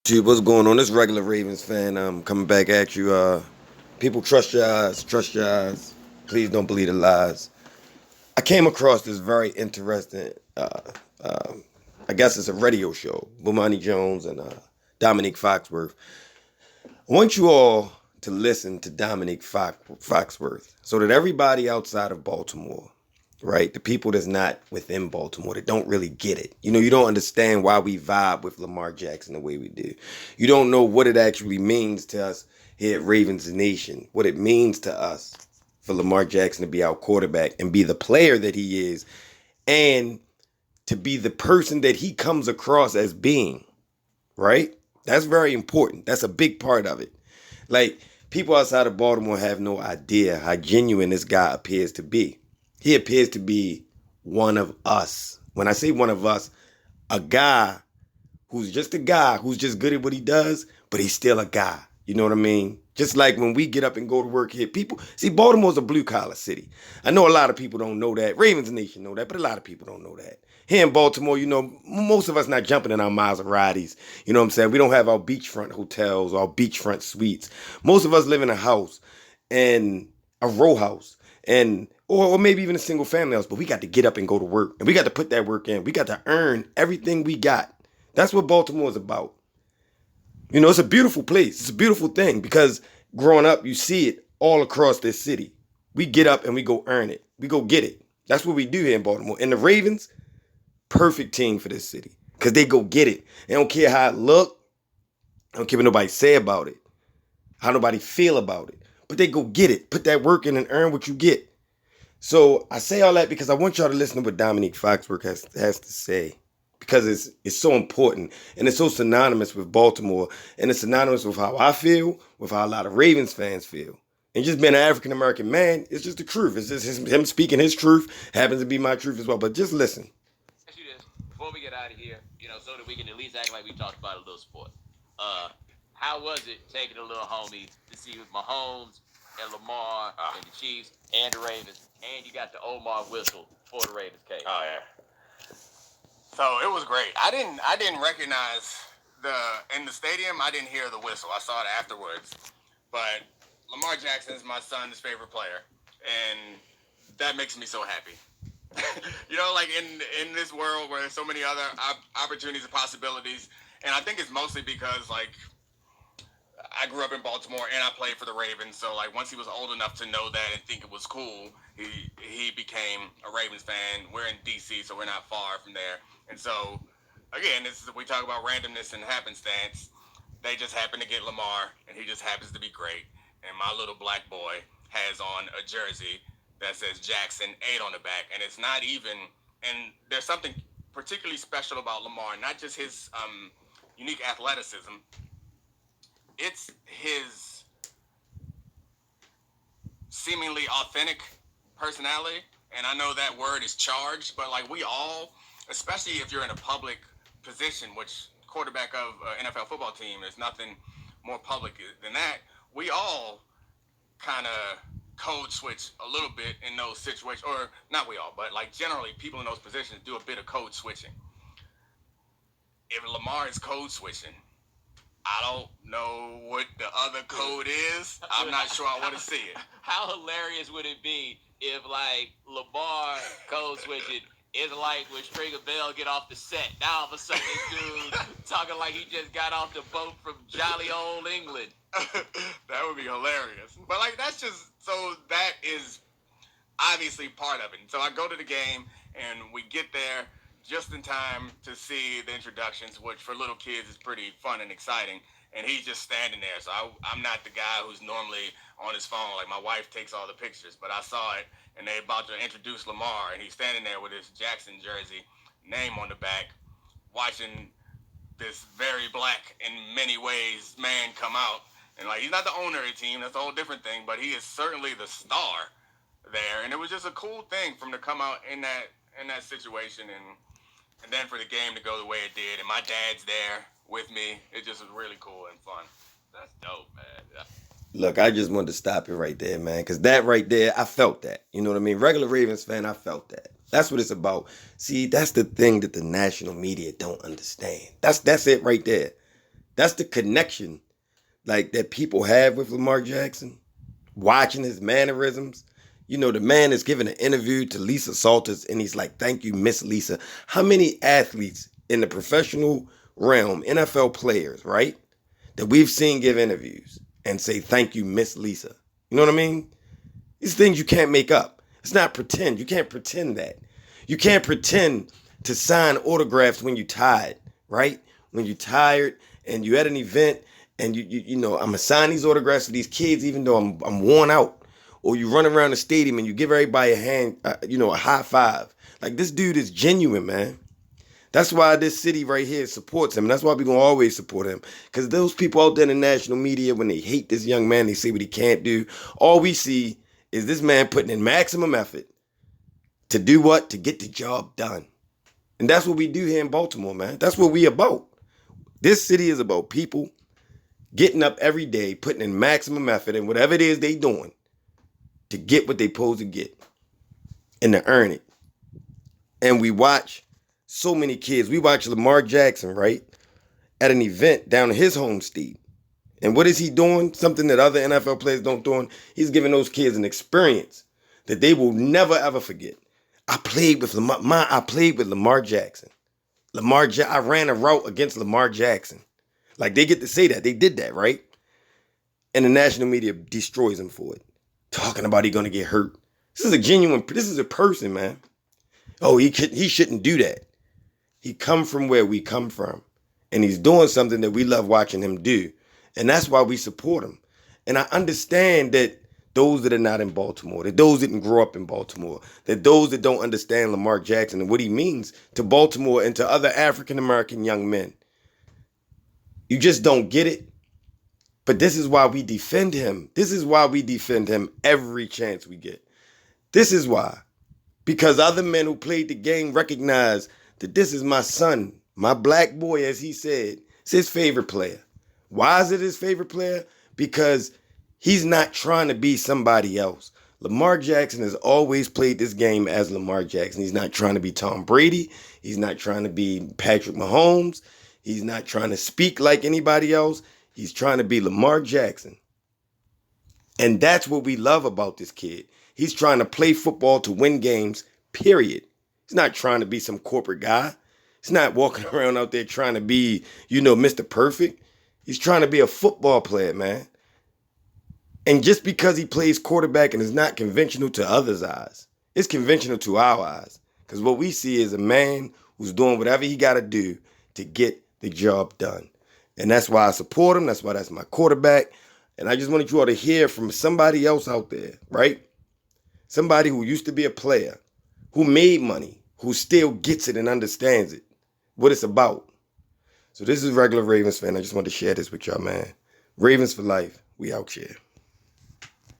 Dude, what's going on? This regular Ravens fan. I'm coming back at you. People, trust your eyes. Trust your eyes. Please don't believe the lies. I came across this very interesting. I guess it's a radio show. Bomani Jones and Dominique Foxworth. I want you all to listen to Dominique Foxworth so that everybody outside of Baltimore, right, the people that's not within Baltimore, that don't really get it. You don't understand why we vibe with Lamar Jackson the way we do. You don't know what it actually means to us here at Ravens Nation, what it means to us for Lamar Jackson to be our quarterback and be the player that he is and to be the person that he comes across as being, right? That's very important. That's a big part of it. Like, people outside of Baltimore have no idea how genuine this guy appears to be. He appears to be one of us. When I say one of us, a guy who's just a guy who's just good at what he does, but he's still a guy. You know what I mean? Just like when we get up and go to work here, people see Baltimore's a blue collar city. I know a lot of people don't know that. Ravens Nation know that, but a lot of people don't know that. Here in Baltimore, most of us not jumping in our Maseratis. You know what I'm saying? We don't have our beachfront hotels, our beachfront suites. Most of us live in a house and a row house and or maybe even a single family house, but we got to get up and go to work. And we got to put that work in. We got to earn everything we got. That's what Baltimore is about. It's a beautiful place. It's a beautiful thing because growing up, you see it all across this city. We get up and we go earn it. We go get it. That's what we do here in Baltimore. And the Ravens, perfect team for this city because they go get it. They don't care how it look. I don't care what nobody say about it, how nobody feel about it. But they go get it. Put that work in and earn what you get. So I say all that because I want y'all to listen to what Dominique Foxworth has to say. Because it's so important and it's so synonymous with Baltimore and it's synonymous with how I feel, with how a lot of Ravens fans feel. And just being an African American man, it's just the truth. It's just him speaking his truth happens to be my truth as well. But just listen. Ask you this before we get out of here, so that we can at least act like we talked about a little sport. How was it taking a little homie to see Mahomes and Lamar and the Chiefs and the Ravens, and you got the Omar whistle for the Ravens case? Oh yeah. So it was great. I didn't recognize in the stadium. I didn't hear the whistle. I saw it afterwards. But Lamar Jackson is my son's favorite player, and that makes me so happy. Like in this world where there's so many other opportunities and possibilities, and I think it's mostly because I grew up in Baltimore and I played for the Ravens. So once he was old enough to know that and think it was cool, he became a Ravens fan. We're in DC, so we're not far from there. And so again, we talk about randomness and happenstance. They just happen to get Lamar, and he just happens to be great. And my little black boy has on a jersey that says Jackson 8 on the back, and it's not even. And there's something particularly special about Lamar, not just his unique athleticism. It's his seemingly authentic personality, and I know that word is charged, but we all, especially if you're in a public position, which quarterback of an NFL football team, there's nothing more public than that. We all kind of code switch a little bit in those situations, or not we all, but generally people in those positions do a bit of code switching. If Lamar is code switching, I don't know what the other code is. I'm not sure I want to see it. How hilarious would it be if Lamar code switching is when Stringer Bell get off the set. Now all of a sudden this dude talking like he just got off the boat from jolly old England. That would be hilarious. But that's just, so that is obviously part of it. So I go to the game and we get there just in time to see the introductions, which for little kids is pretty fun and exciting. And he's just standing there. So I'm not the guy who's normally on his phone. My wife takes all the pictures, but I saw it, and they about to introduce Lamar, and he's standing there with his Jackson jersey, name on the back, watching this very black in many ways man come out. And he's not the owner of the team. That's a whole different thing, but he is certainly the star there. And it was just a cool thing for him to come out in that situation, and then for the game to go the way it did. And my dad's there with me. It just was really cool and fun. That's dope, man. Yeah. Look, I just wanted to stop it right there, man, because that right there, I felt that. You know what I mean? Regular Ravens fan, I felt that. That's what it's about. See, that's the thing that the national media don't understand. That's it right there. That's the connection like that people have with Lamar Jackson. Watching his mannerisms. You know, the man is giving an interview to Lisa Salters and he's like, thank you, Miss Lisa. How many athletes in the professional realm, NFL players, right, that we've seen give interviews and say, thank you, Miss Lisa? You know what I mean? These things you can't make up. It's not pretend. You can't pretend that. You can't pretend to sign autographs when you're tired, right? When you're tired and you're at an event and you know, I'm gonna sign these autographs to these kids even though I'm worn out. Or you run around the stadium and you give everybody a hand, a high five. Like, this dude is genuine, man. That's why this city right here supports him. And that's why we're going to always support him. Because those people out there in the national media, when they hate this young man, they say what he can't do. All we see is this man putting in maximum effort to do what? To get the job done. And that's what we do here in Baltimore, man. That's what we about. This city is about people getting up every day, putting in maximum effort in whatever it is they doing to get what they supposed to get and to earn it. And we watch so many kids. We watch Lamar Jackson, right, at an event down in his home state. And what is he doing? Something that other NFL players don't do. He's giving those kids an experience that they will never, ever forget. I played with Lamar Jackson. I ran a route against Lamar Jackson. Like, they get to say that. They did that, right? And the national media destroys him for it. Talking about he gonna get hurt. This is a person, man. Oh, he shouldn't do that. He come from where we come from. And he's doing something that we love watching him do. And that's why we support him. And I understand that those that are not in Baltimore, that those that didn't grow up in Baltimore, that those that don't understand Lamar Jackson and what he means to Baltimore and to other African-American young men, you just don't get it. But this is why we defend him. This is why we defend him every chance we get. This is why. Because other men who played the game recognize that this is my son, my black boy, as he said. It's his favorite player. Why is it his favorite player? Because he's not trying to be somebody else. Lamar Jackson has always played this game as Lamar Jackson. He's not trying to be Tom Brady. He's not trying to be Patrick Mahomes. He's not trying to speak like anybody else. He's trying to be Lamar Jackson. And that's what we love about this kid. He's trying to play football to win games, period. He's not trying to be some corporate guy. He's not walking around out there trying to be, Mr. Perfect. He's trying to be a football player, man. And just because he plays quarterback and is not conventional to others' eyes, it's conventional to our eyes. Because what we see is a man who's doing whatever he got to do to get the job done. And that's why I support him. That's why that's my quarterback. And I just wanted you all to hear from somebody else out there, right? Somebody who used to be a player, who made money, who still gets it and understands it, what it's about. So this is Regular Ravens fan. I just wanted to share this with y'all, man. Ravens for life. We out here.